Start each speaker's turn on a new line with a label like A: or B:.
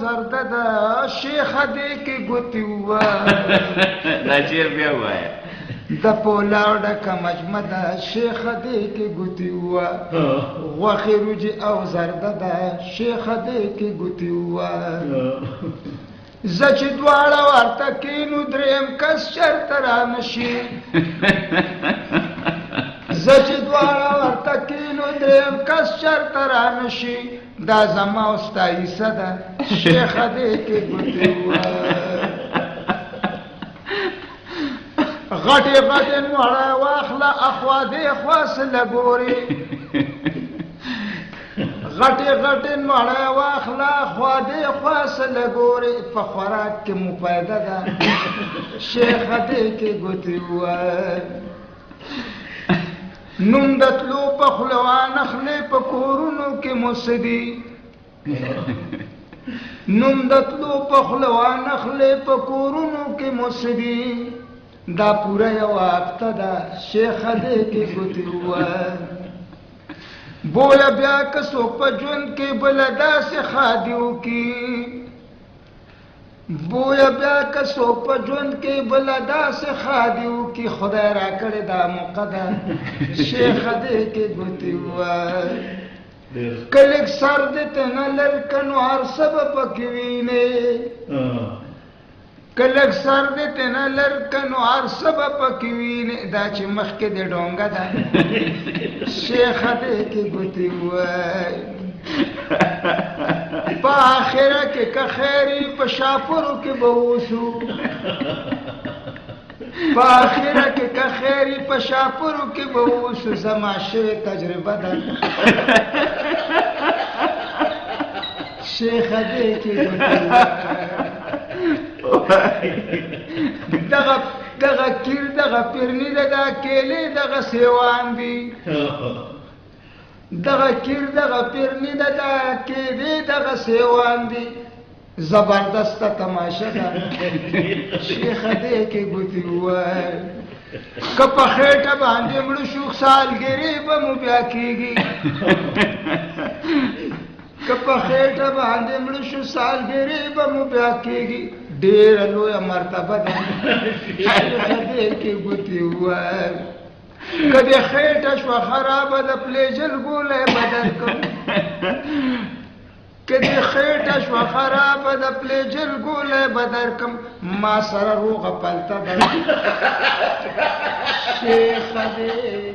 A: زرده ده شیخه دې کې ګوتې ووه
B: دا شعر بیا ووایه
A: د پولاو ډکه مجمه ده شیخه دې کې ګوتې ووه غوښې روجې او زرده ده شیخه دې کې ګوتې ووه زه چې دواړه ورته کینو دریم کس چرته رانشي زه چې دواړه ورته کینو دریم کس چرته رانشي دا زما او ستا حصه ده شیخه دې کې ګوتې ووه غټې غټې نوړه واخله اخوا دې خوا سله ګورې غټې غټې نوړه واخله اخوا دې خوا سله ګورې په خوراک کې مو پیدا ده شیخه دې کې ګوتې ووه نوم د تلو په خوله وانخلې په کورونو کې مو څه دي نوم د تلو په خوله وانخلې په کورونو کې مو څه دي دا پوره یو هفته ده شیخه دې کې ګوتې ووه بوله بیا که څوک په ژوند کې بله داسې ښادي وکړي بوله بیا که څوک په ژوند کې بله داسې ښادي وکړي خدای راکړې دا موقع ده شیخه دې کې ګوتې ووه که لږ سر دې ته نه لر که نو هر څه به پکې وینې که لږ سر دې ته نه لر که نو هر څه به پکې وینې دا چې مخکې دې ډونګه ده شیخه دې کې ګوتې ووه په آخره کې که خیري په شاپورو کې به اوسو په آخره کې که خیري په شاپورو کې به اوسو زما شوې تجربه ده شیخه دې کې ګوتې ووه دغه کیر دغه پیرنی ده دا کیلې دغه سیوان دي دغه کیر دغه پیرنی ده دا کیلې دغه سیوان دي زبردسته تماشه ده شیخه دې کې ګوتې ووه که په خېټه باندې مړه شو سالګرې به مو بیا کېږي که په خېټه باندې مړه شو سالګرې به مو بیا کېږي ډېره لویه مرتبه ده شیخه دې کې ګوتې ووه که دې خېټه شوه خرابه د پلیجل ګولی به درکړم که دې خېټه شوه خرابه د پلیجل ګولی به درکړم ما سره روغه پلته ده شیخه دې